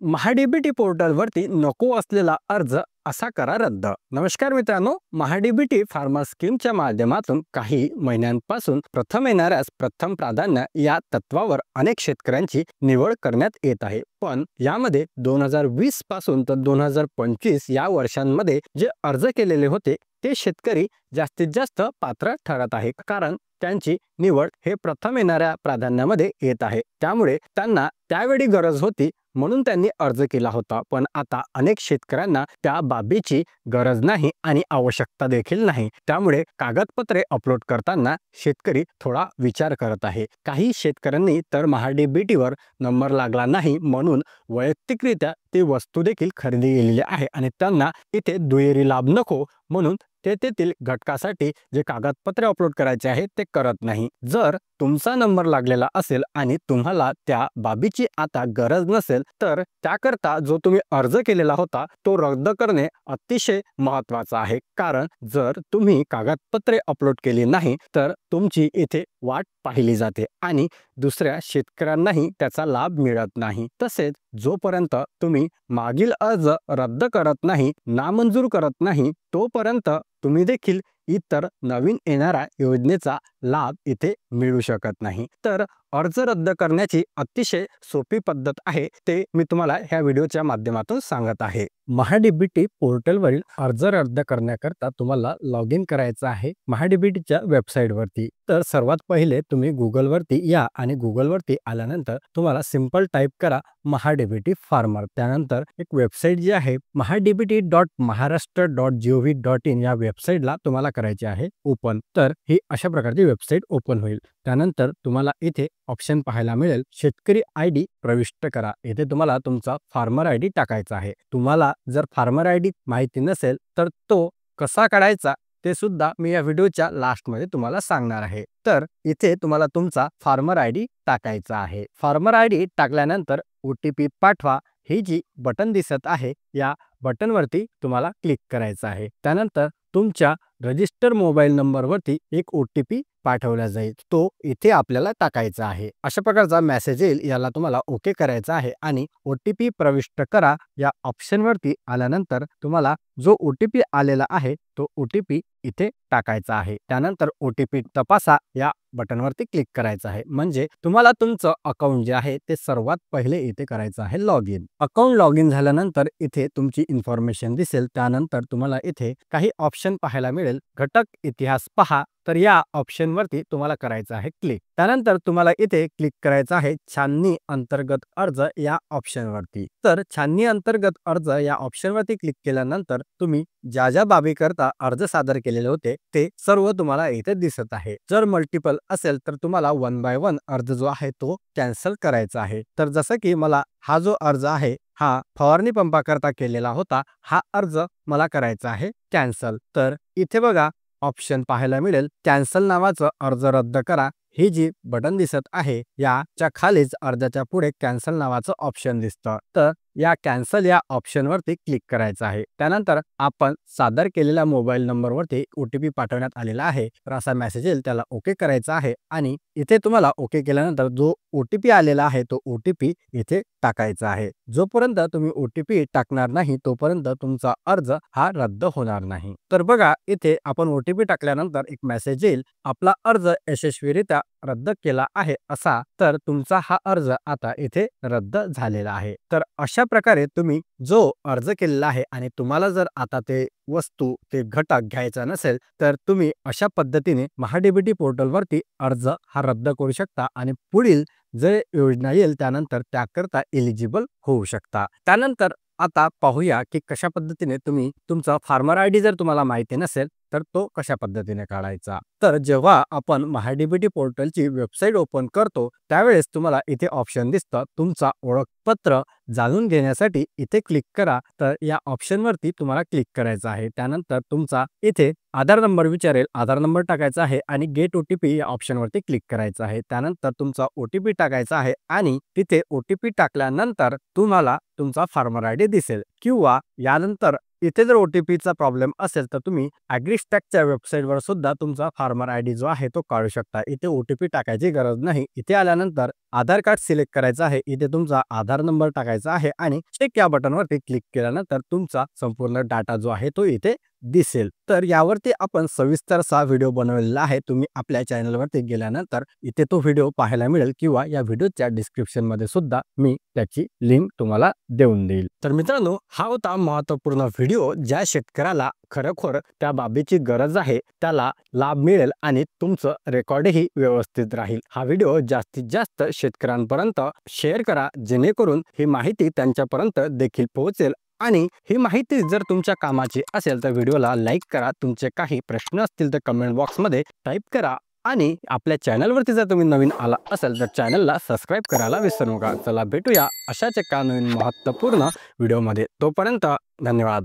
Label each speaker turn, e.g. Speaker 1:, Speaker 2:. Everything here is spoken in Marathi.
Speaker 1: महाडीबीटी पोर्टलवरती नको असलेला अर्ज असा करा रद्द. नमस्कार मित्रांनो, महाडीबीटी फार्मर स्कीमच्या माध्यमातून काही महिन्यांपासून प्रथम येणाऱ्यास प्रथम प्राधान्य या तत्वावर अनेक शेतकऱ्यांची निवड करण्यात येत आहे. पण यामध्ये 2020 पासून तर 2025 या वर्षांमध्ये जे अर्ज केलेले होते ते शेतकरी जास्तीत जास्त पात्र ठरत आहे, कारण त्यांची निवड हे प्रथम येणाऱ्या प्राधान्यामध्ये येत आहे. त्यामुळे त्यांना त्यावेळी गरज होती म्हणून त्यांनी अर्ज केला होता. पण आता अनेक शेतकऱ्यांना त्या बाबीची गरज नाही आणि आवश्यकता देखील नाही. त्यामुळे कागदपत्रे अपलोड करताना शेतकरी थोडा विचार करत आहे. काही शेतकऱ्यांनी तर महाडीबीटीवर नंबर लागला नाही म्हणून वैयक्तिकरित्या ती वस्तू देखील खरेदी केलेली आहे आणि त्यांना इथे दुहेरी लाभ नको म्हणून ते तेथील घटकासाठी जे कागदपत्रे अपलोड करायचे आहेत ते करत नाही. जर तुमचा नंबर लागलेला असेल आणि तुम्हाला त्या बाबीची आता गरज नसेल तर त्याकरता जो तुम्ही अर्ज केलेला होता तो रद्द करणे अतिशय महत्त्वाचा आहे. कारण जर तुम्ही कागदपत्रे अपलोड केली नाही तर तुमची इथे वाट पाहिली जाते आणि दुसऱ्या शेतकऱ्यांनाही त्याचा लाभ मिळत नाही. तसेच जोपर्यंत तुम्ही मागील अर्ज रद्द करत नाही, नामंजूर करत नाही, तोपर्यंत तुम्ही देखील इतर नवीन येणाऱ्या योजनेचा लाभ इथे मिळू शकत नाही. तर अर्ज रद्द करण्याची अतिशय सोपी पद्धत आहे, ते मी तुम्हाला ह्या व्हिडिओच्या माध्यमातून सांगत आहे. महाडीबीटी पोर्टलवरील अर्ज रद्द करण्याकरता तुम्हाला लॉग इन करायचं आहे महाडीबीटीच्या वेबसाईटवरती. तर सर्वात पहिले तुम्ही गुगलवरती या आणि गुगलवरती आल्यानंतर तुम्हाला सिंपल टाईप करा महाडीबीटी फार्मर. त्यानंतर एक वेबसाईट जी आहे mahadbt.maharashtra.gov.in या वेबसाईटला तुम्हाला करायची आहे ओपन. तर ही अशा प्रकारची वेबसाईट ओपन होईल. त्यानंतर तुम्हाला इथे ऑप्शन पाहायला मिळेल शेतकरी आयडी प्रविष्ट करा. इथे तुम्हाला तुमचा फार्मर आयडी टाकायचा आहे. तुम्हाला जर फार्मर आयडी माहिती नसेल तर तो कसा काढायचा ते सुद्धा मी या व्हिडिओच्या लास्टमध्ये तुम्हाला सांगणार आहे. तर इथे तुम्हाला तुमचा फार्मर आयडी टाकायचा आहे. फार्मर आयडी टाकल्यानंतर OTP पाठवा ही जी बटन दिसत आहे या बटनवरती तुम्हाला क्लिक करायचं आहे. त्यानंतर तुमच्या रजिस्टर मोबाईल नंबरवरती एक OTP पाठवला जाईल, तो इथे आपल्याला टाकायचा आहे. अशा प्रकारचा मेसेज येईल, याला तुम्हाला ओके करायचा आहे आणि OTP प्रविष्ट करा या ऑप्शनवरती आल्यानंतर तुम्हाला जो OTP आलेला आहे तो OTP इथे टाकायचा आहे. त्यानंतर OTP तपासा या बटनवरती क्लिक करायचं आहे. म्हणजे तुम्हाला तुमचं अकाउंट जे आहे ते सर्वात पहिले इथे करायचं आहे log in. Account log in झाल्यानंतर इथे तुमची इन्फॉर्मेशन दिसेल. त्यानंतर तुम्हाला इथे काही ऑप्शन पाहायला मिळेल, घटक इतिहास पहा. तर या ऑप्शनवरती तुम्हाला करायचं आहे क्लिक. त्यानंतर तुम्हाला इथे क्लिक करायचं आहे छाननी अंतर्गत अर्ज या ऑप्शनवरती. तर छाननी अंतर्गत अर्ज या ऑप्शनवरती क्लिक केल्यानंतर तुम्ही ज्या ज्या बाबी करता अर्ज सादर केलेले होते ते सर्व तुम्हाला इथे दिसत आहे. जर मल्टिपल असेल तर तुम्हाला 1 बाय 1 अर्ज जो आहे तो कॅन्सल करायचा आहे. तर जसं की मला हा जो अर्ज आहे हा फवारणी पंपाकरता केलेला होता, हा अर्ज मला करायचा आहे कॅन्सल. तर इथे बघा ऑप्शन पाहायला मिळेल कॅन्सल नावाचं अर्ज रद्द करा. ही जी बटन दिसत आहे याच्या खालीच अर्जाच्या पुढे कॅन्सल नावाचं ऑप्शन दिसतं. तर या कॅन्सल या ऑप्शनवरती क्लिक करायचं आहे. त्यानंतर आपण सादर केलेल्या मोबाईल नंबरवरती OTP पाठवण्यात आलेला आहे. तर असा मेसेज येईल, त्याला ओके करायचा आहे आणि इथे तुम्हाला ओके केल्यानंतर जो OTP आलेला आहे तो OTP इथे टाकायचा आहे. जोपर्यंत तुम्ही OTP टाकणार नाही तोपर्यंत तुमचा अर्ज हा रद्द होणार नाही. तर बघा इथे आपण OTP टाकल्यानंतर एक मेसेज येईल, आपला अर्ज यशस्वीरित्या रद्द केला आहे असा. तर तुमचा हा अर्ज आता इथे रद्द झालेला आहे. तर अशा प्रकारे तुम्ही जो अर्ज केलेला आहे आणि तुम्हाला जर आता ते वस्तू ते घटक घ्यायचा नसेल तर तुम्ही अशा पद्धतीने महाडीबीटी पोर्टलवरती अर्ज हा रद्द करू शकता आणि पुढील जे योजना येईल त्यानंतर त्याकरता एलिजिबल होऊ शकता. त्यानंतर आता पाहूया की कशा पद्धतीने तुम्ही तुमचा फार्मर आयडी जर तुम्हाला माहिती नसेल तर तो कशा पद्धतीने काढायचा. तर जेव्हा आपण महाडीबीटी पोर्टलची वेबसाईट ओपन करतो त्यावेळेस तुम्हाला इथे ऑप्शन दिसतं तुमचा ओळखपत्र जाणून घेण्यासाठी इथे क्लिक करा. तर या ऑप्शनवरती तुम्हाला क्लिक करायचं आहे. त्यानंतर तुमचा इथे आधार नंबर विचारेल, आधार नंबर टाकायचा आहे आणि गेट OTP या ऑप्शनवरती क्लिक करायचं आहे. त्यानंतर तुमचा OTP टाकायचा आहे आणि तिथे OTP टाकल्यानंतर तुम्हाला तुमचा फार्मर आयडी दिसेल किंवा यानंतर इथे जर OTPचा प्रॉब्लेम असेल तर तुम्ही ॲग्रीस्टॅकच्या वेबसाईटवर सुद्धा तुमचा फार्मर आयडी जो आहे तो काढू शकता. इथे OTP टाकायची गरज नाही. इथे आल्यानंतर आधार कार्ड सिलेक्ट करायचं आहे. इथे तुमचा आधार नंबर टाकायचा आहे आणि चेक या बटनवरती क्लिक केल्यानंतर तुमचा संपूर्ण डाटा जो आहे तो इथे दिसेल. तर यावरती आपण सविस्तर असा व्हिडिओ बनवलेला आहे. तुम्ही आपल्या चॅनलवरती गेल्यानंतर इथे तो व्हिडिओ पाहायला मिळेल किंवा या व्हिडिओच्या डिस्क्रिप्शनमध्ये सुद्धा मी त्याची लिंक तुम्हाला देऊन देईल. तर मित्रांनो, हा होता महत्त्वपूर्ण व्हिडिओ. ज्या शेतकऱ्याला खरोखर त्या बाबीची गरज आहे त्याला लाभ मिळेल आणि तुमचं रेकॉर्डही व्यवस्थित राहील. हा व्हिडिओ जास्तीत जास्त शेतकऱ्यांपर्यंत शेअर करा, जेणेकरून ही माहिती त्यांच्यापर्यंत देखील पोहोचेल. आणि ही माहिती जर तुमच्या कामाची असेल तर व्हिडिओला लाईक करा. तुमचे काही प्रश्न असतील तर कमेंट बॉक्समध्ये टाईप करा आणि आपल्या चॅनलवरती जर तुम्ही नवीन आला असेल तर चॅनलला सबस्क्राईब करायला विसरू नका. चला भेटूया अशाच एका नवीन महत्त्वपूर्ण व्हिडिओमध्ये. तोपर्यंत धन्यवाद.